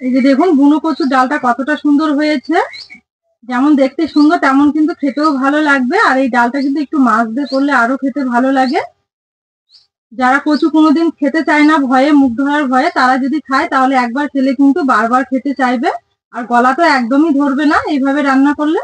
এই যে দেখুন বুনো কচুর ডালটা কতটা সুন্দর হয়েছে। যেমন দেখতে সুন্দর তেমন কিন্তু খেতেও ভালো লাগবে। আর এই ডালটা কিন্তু একটু মাছ দিয়ে করলে আরো খেতে ভালো লাগে। যারা কচু কোনোদিন খেতে চায় না ভয়ে, মুখ ধরার ভয়ে, তারা যদি খায় তাহলে একবার খেলে কিন্তু বারবার খেতে চাইবে। আর গলা তো একদমই ধরবে না এইভাবে রান্না করলে।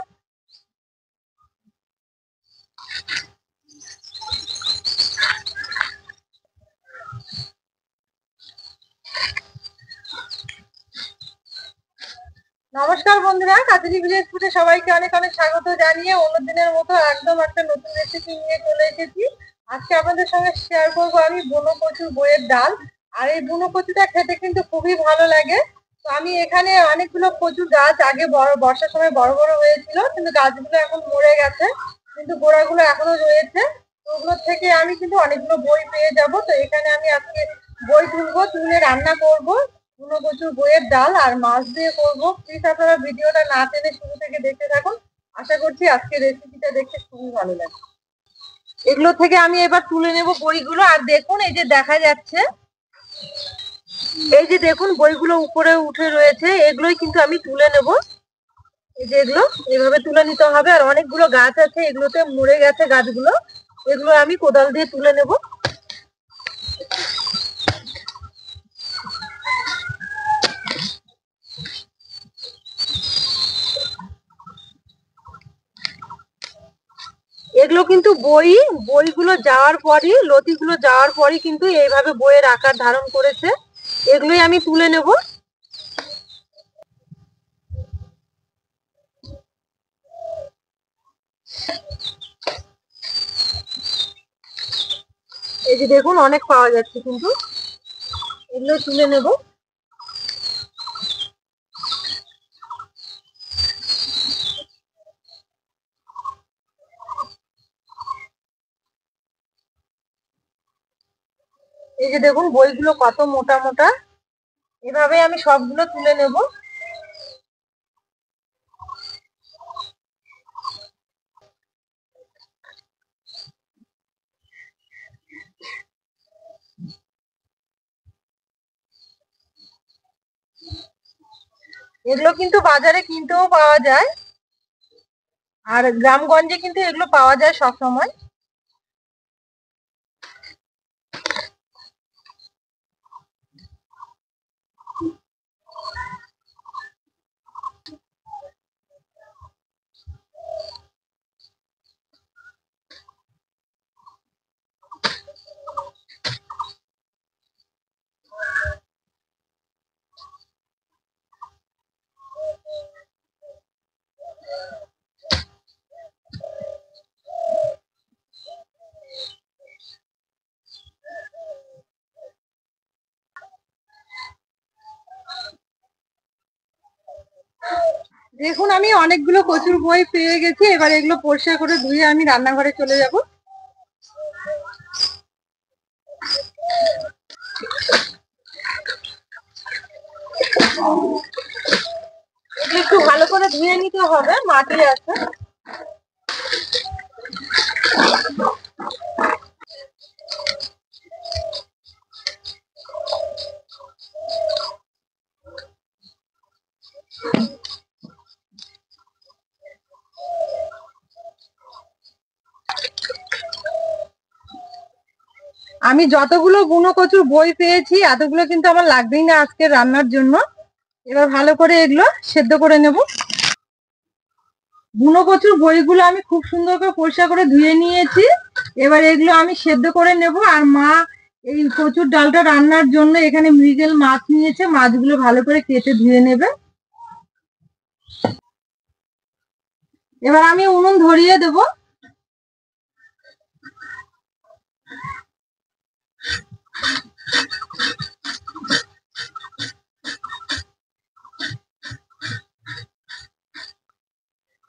নমস্কার বন্ধুরা, কাজেরি ভিলেজ ফুডে সবাইকে অনেক অনেক স্বাগত জানিয়ে অন্যদিনের মতো একদম একটা নতুন রেসিপি নিয়ে চলে এসেছি। আজকে আপনাদের সঙ্গে শেয়ার করবো আমি বুনো কচুর বইয়ের ডাল। আর এই বুনো কচুটা খেতে কিন্তু খুবই ভালো লাগে। তো আমি এখানে অনেকগুলো কচুর গাছ আগে বড় বর্ষার সময় বড় বড় হয়েছিল, কিন্তু গাছগুলো এখন মরে গেছে, কিন্তু গোড়াগুলো এখনো রয়েছে। তো ওগুলোর থেকে আমি কিন্তু অনেকগুলো বই পেয়ে যাব। তো এখানে আমি আজকে বই তুলবো, তুলে রান্না করবো বুনো কচুর বইয়ের ডাল আর মাছ দিয়ে করবো। প্লিজ আপনারা ভিডিওটা না টেনে শুরু থেকে দেখতে থাকুন। আশা করছি আজকে রেসিপিটা দেখতে খুবই ভালো লাগবে। এগুলো থেকে আমি এবার তুলে নেব বইগুলো। আর দেখুন এই যে দেখা যাচ্ছে, এই যে দেখুন বইগুলো উপরে উঠে রয়েছে, এগুলোই কিন্তু আমি তুলে নেব। এই যে এগুলো এইভাবে তুলে নিতে হবে। আর অনেকগুলো গাছ আছে, এগুলোতে মরে গেছে গাছগুলো, এগুলো আমি কোদাল দিয়ে তুলে নেব। এগুলো কিন্তু বইগুলো যাওয়ার পরই, লতিগুলো যাওয়ার পরই কিন্তু এইভাবে বইয়ের আকার ধারণ করেছে। এগুলোই আমি তুলে নেব। এই যে দেখুন অনেক পাওয়া যাচ্ছে, কিন্তু এগুলো তুলে নেব। এই যে দেখুন বইগুলো কত মোটা মোটা, এভাবে আমি সবগুলো তুলে নেব। এগুলো কিন্তু বাজারে কিনতেও পাওয়া যায়, আর গ্রামগঞ্জে কিন্তু এগুলো পাওয়া যায় সব সময়। দেখুন আমি অনেকগুলো কচুর বই পেয়ে গেছি। এবার এগুলো পরিষ্কার করে ধুয়ে আমি রান্নাঘরে চলে যাব। একটু ভালো করে ধুয়ে নিতে হবে, মাটি আছে। আমি যতগুলো বুনো কচুর বই পেয়েছি এতগুলো কিন্তু আমার লাগবেই না আজকে রান্নার জন্য। এবার ভালো করে এগুলো সেদ্ধ করে নেব। বুনো কচুর বইগুলো আমি খুব সুন্দর করে পরিষ্কার করে ধুয়ে নিয়েছি। এবার এগুলো আমি সেদ্ধ করে নেব। আর মা এই কচুর ডালটা রান্নার জন্য এখানে মৃগেল মাছ নিয়েছে, মাছগুলো ভালো করে কেটে ধুয়ে নেবে। এবার আমি উনুন ধরিয়ে দেব।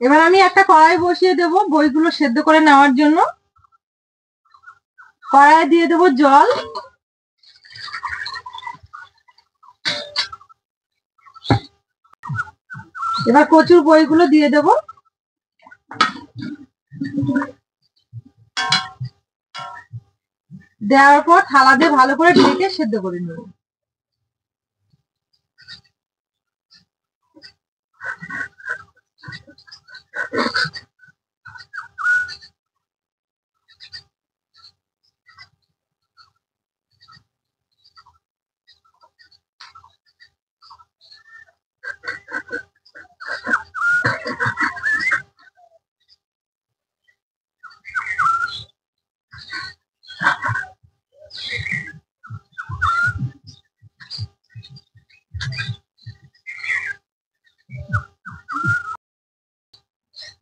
এবার আমি একটা কড়াই বসিয়ে দেব বইগুলো সেদ্ধ করে নেওয়ার জন্য। কড়াই দিয়ে দেব জল। এবার কচুর বইগুলো দিয়ে দেব। দেওয়ার পর থালা দিয়ে ভালো করে ঢেকে সেদ্ধ করে নেব।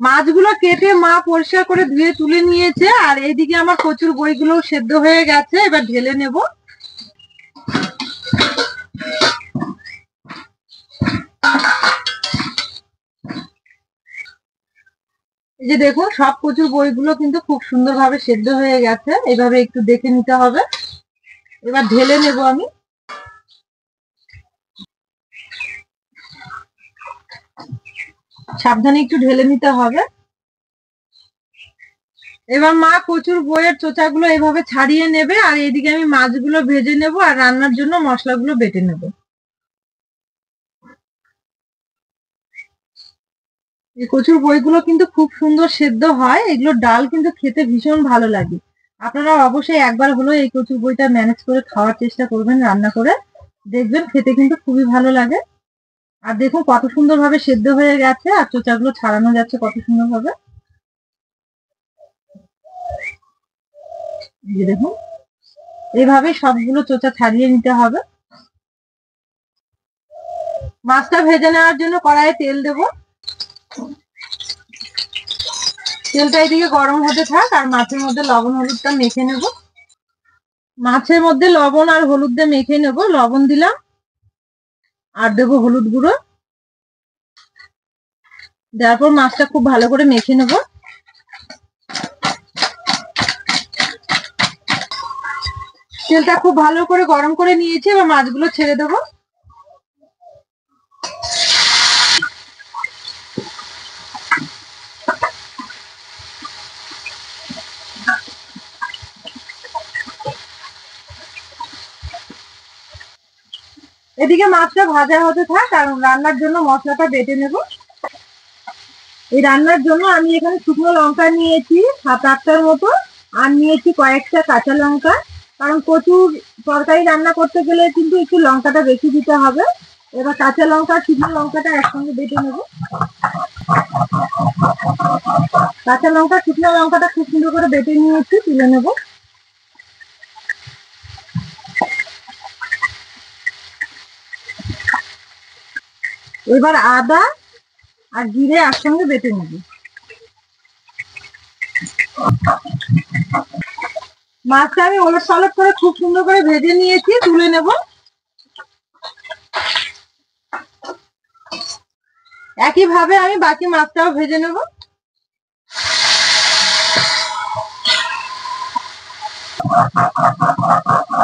মাছগুলো কেটে মা পরিষ্কার করে ধুয়ে তুলে নিয়েছে, আর এইদিকে আমার কচুর বইগুলো সেদ্ধ হয়ে গেছে। এবার ঢেলে নেব। এই যে দেখুন, সব কচুর বইগুলো কিন্তু খুব সুন্দরভাবে সেদ্ধ হয়ে গেছে। এভাবে একটু দেখে নিতে হবে। এবার ঢেলে নেব আমি। সাবধানে একটু ঢেলে নিতে হবে। এবার মা কচুর বইয়ের চোচাগুলো এভাবে ছাড়িয়ে নেবে, আর এদিকে আমি মাছগুলো ভেজে নেব আর রান্নার জন্য মশলাগুলো বেটে নেব। এই কচুর বইগুলো কিন্তু খুব সুন্দর সেদ্ধ হয়। এগুলোর ডাল কিন্তু খেতে ভীষণ ভালো লাগে। আপনারা অবশ্যই একবার হলেও এই কচুর বইটা ম্যানেজ করে খাওয়ার চেষ্টা করবেন রান্না করে। দেখবেন খেতে কিন্তু খুবই ভালো লাগে। আর দেখুন কত সুন্দরভাবে সেদ্ধ হয়ে গেছে, আর চোচাগুলো ছাড়ানো যাচ্ছে কত সুন্দরভাবে। এই দেখুন, এইভাবে সবগুলো চোচা ছাড়িয়ে নিতে হবে। মাছটা ভেজে নেওয়ার জন্য কড়াইয়ে তেল দেব। তেলটা এদিকে গরম হতে থাক, আর মাছের মধ্যে লবণ হলুদটা মেখে নেব। মাছের মধ্যে লবণ আর হলুদ দিয়ে মেখে নেব। লবণ দিলাম, আর দেবো হলুদ গুঁড়ো। দেওয়ার পর মাছটা খুব ভালো করে মেখে নেব। তেলটা খুব ভালো করে গরম করে নিয়েছি। এবার মাছগুলো ছেড়ে দেব। এদিকে মাছটা ভাজা হতে থাক, আর রান্নার জন্য মশলাটা বেটে নেব। এই রান্নার জন্য আমি এখানে শুকনো লঙ্কা নিয়েছি 7-8টার মতো, আর নিয়েছি কয়েকটা কাঁচা লঙ্কা। কারণ প্রচুর তরকারি রান্না করতে গেলে কিন্তু একটু লঙ্কাটা বেশি দিতে হবে। এবার কাঁচা লঙ্কা শুকনো লঙ্কাটা একসঙ্গে বেটে নেব। কাঁচা লঙ্কা শুকনো লঙ্কাটা খুব সুন্দর করে বেটে নিয়েছি, তুলে নেব। এবার আদা আর জিরে একসঙ্গে বেটে নেব। মাছটা আমি ওলট পালট করে খুব সুন্দর করে ভেজে নিয়েছি, তুলে নেব। একইভাবে আমি বাকি মাছটাও ভেজে নেব।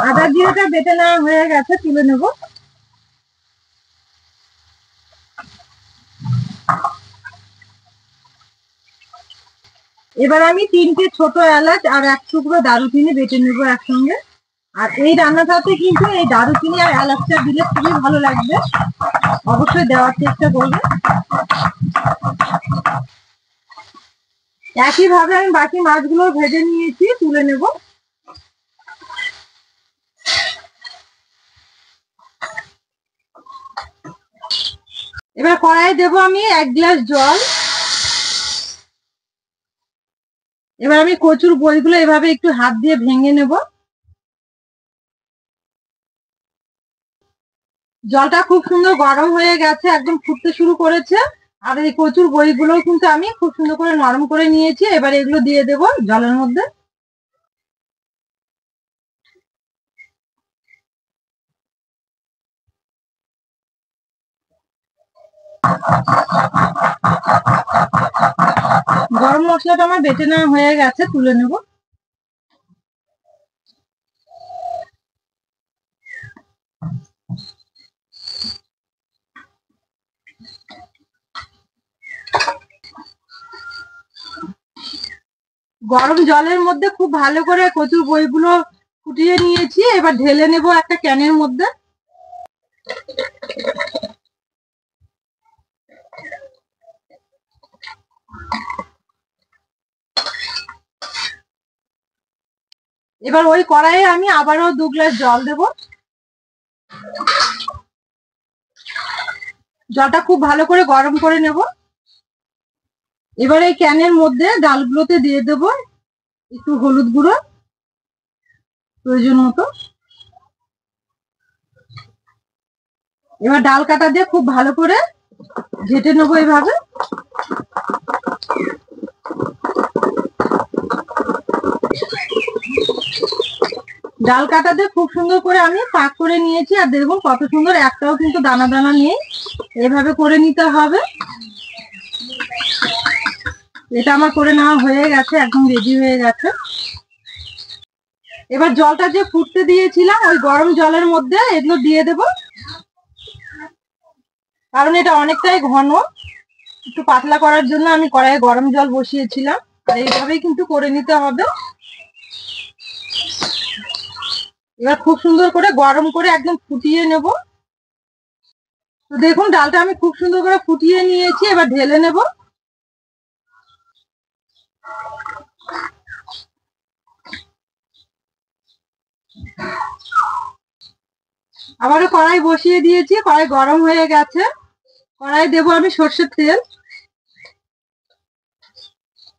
আদা জিরেটা বেটে নেওয়া হয়ে গেছে, তুলে নেব। এবার আমি 3টে ছোট এলাচ আর 1 টুকরো দারুচিনি বেটে নেব একসঙ্গে। আর এই রান্নাটাতে কিন্তু এই দারুচিনি আর এলাচটা দিলে খুবই ভালো লাগবে। অবশ্যই দেওয়ার চেষ্টা করবে। একইভাবে আমি বাকি মাছগুলো ভেজে নিয়েছি, তুলে নেব। এবার কড়াইয়ে দেবো আমি 1 গ্লাস জল। এবার আমি কচুর বইগুলো এভাবে একটু হাত দিয়ে ভেঙে নেব। জলটা খুব সুন্দর গরম হয়ে গেছে, একদম ফুটতে শুরু করেছে। আর এই কচুর বইগুলো কিন্তু আমি খুব সুন্দর করে নরম করে নিয়েছি। এবার এগুলো দিয়ে দেব জলের মধ্যে। গরম মশলাটা আমার বেটে নেওয়া হয়ে গেছে, তুলে নেব। গরম জলের মধ্যে খুব ভালো করে কচুর বইগুলো ফুটিয়ে নিয়েছি। এবার ঢেলে নেব একটা ক্যানের মধ্যে। এবার ওই কড়াইয়ে আমি আবারও 2 গ্লাস জল দেব। জলটা খুব ভালো করে গরম করে নেব। এবার এই ক্যানের মধ্যে ডালগুলোতে দিয়ে দেব একটু হলুদ গুঁড়ো প্রয়োজন মতো, এবার ডাল কাটা দিয়ে খুব ভালো করে ঘেটে নেবো এইভাবে। ডাল কাটা দিয়ে খুব সুন্দর করে আমি পাক করে নিয়েছি, আর দেখুন কত সুন্দর, একটাও কিন্তু দানা দানা নেই। এভাবে করে নিতে হবে। এটা আমার করে নেওয়া হয়ে গেছে, একদম রেডি হয়ে গেছে। এবার জলটা যে ফুটতে দিয়েছিলাম ওই গরম জলের মধ্যে এগুলো দিয়ে দেব, কারণ এটা অনেকটাই ঘন। একটু পাতলা করার জন্য আমি কড়াইয়ে গরম জল বসিয়েছিলাম, আর এইভাবেই কিন্তু করে নিতে হবে। এবার খুব সুন্দর করে গরম করে একদম ফুটিয়ে নেব। তো দেখুন ডালটা আমি খুব সুন্দর করে ফুটিয়ে নিয়েছি, এবার ঢেলে নেব। আবারও কড়াই বসিয়ে দিয়েছি, কড়াই গরম হয়ে গেছে। কড়াই দেবো আমি সর্ষের তেল।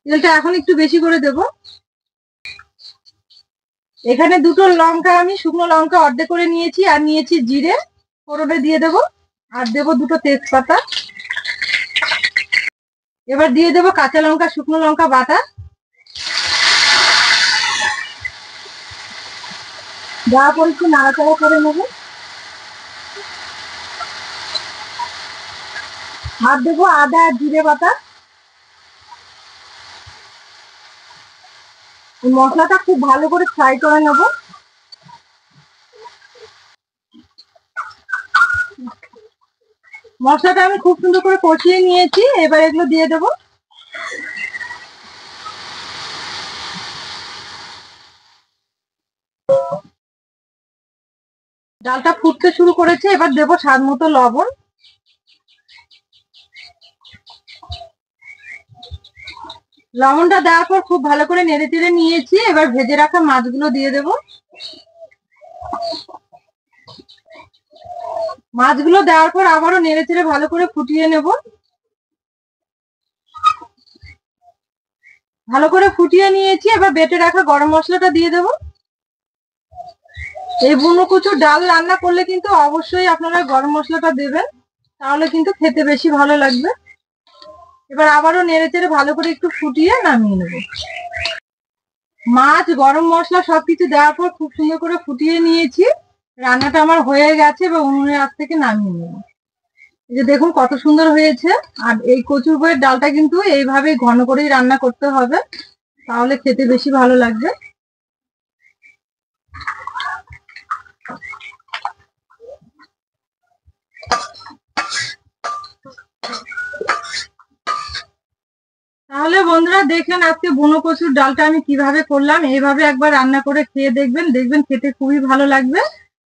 তেলটা এখন একটু বেশি করে দেব। এখানে দুটো লঙ্কা আমি শুকনো লঙ্কা অর্ধেক করে নিয়েছি, আর নিয়েছি জিরে, ফোড়নে দিয়ে দেব। আর দেব দুটো তেজপাতা। এবার দিয়ে দেব কাঁচা লঙ্কা, শুকনো লঙ্কা বাটা। দেওয়ার পর একটু নাড়াচাড়া করে নেব। আর দেবো আদা আর জিরে বাটা। মশলাটা খুব ভালো করে ফ্রাই করে নেব। মশলাটা আমি খুব সুন্দর করে কষিয়ে নিয়েছি, এবার এগুলো দিয়ে দেব। ডালটা ফুটতে শুরু করেছে, এবার দেব স্বাদ মতো লবণ। লবণটা দেওয়ার পর খুব ভালো করে নেড়ে চেড়ে নিয়েছি, এবার ভেজে রাখা মাছগুলো দিয়ে দেব। মাছগুলো দেওয়ার পর আবারও নেড়ে চেড়ে ভালো করে ফুটিয়ে নেব। ভালো করে ফুটিয়ে নিয়েছি, এবার বেটে রাখা গরম মশলাটা দিয়ে দেব। এই বুনো কচুর ডাল রান্না করলে কিন্তু অবশ্যই আপনারা গরম মশলাটা দেবেন, তাহলে কিন্তু খেতে বেশি ভালো লাগবে। এবার আবারও নেড়ে চেড়ে ভালো করে একটু ফুটিয়ে নামিয়ে নেব। মাছ, গরম মশলা সবকিছু দেওয়ার পর খুব সুন্দর করে ফুটিয়ে নিয়েছি। রান্নাটা আমার হয়ে গেছে, এবার উনুনের আঁচ থেকে নামিয়ে নেব। এই যে দেখুন কত সুন্দর হয়েছে। আর এই কচুর বইয়ের ডালটা কিন্তু এইভাবে ঘন করেই রান্না করতে হবে, তাহলে খেতে বেশি ভালো লাগবে। তাহলে বন্ধুরা দেখলেন আজকে বুনো কচুর ডালটা আমি কিভাবে করলাম। এইভাবে একবার রান্না করে খেয়ে দেখবেন, দেখবেন খেতে খুবই ভালো লাগবে।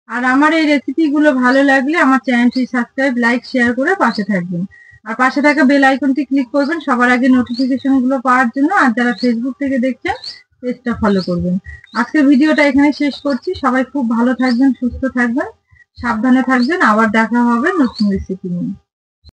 আর আমার এই রেসিপি গুলো ভালো লাগলে আমার চ্যানেলটি সাবস্ক্রাইব, লাইক, শেয়ার করে পাশে থাকবেন। আর পাশে থাকা বেল আইকনটি ক্লিক করবেন সবার আগে নোটিফিকেশন গুলো পাওয়ার জন্য। আর যারা ফেসবুক থেকে দেখছেন পেজটা ফলো করবেন। আজকের ভিডিওটা এখানে শেষ করছি। সবাই খুব ভালো থাকবেন, সুস্থ থাকবেন, সাবধানে থাকবেন। আবার দেখা হবে নতুন রেসিপি নিয়ে।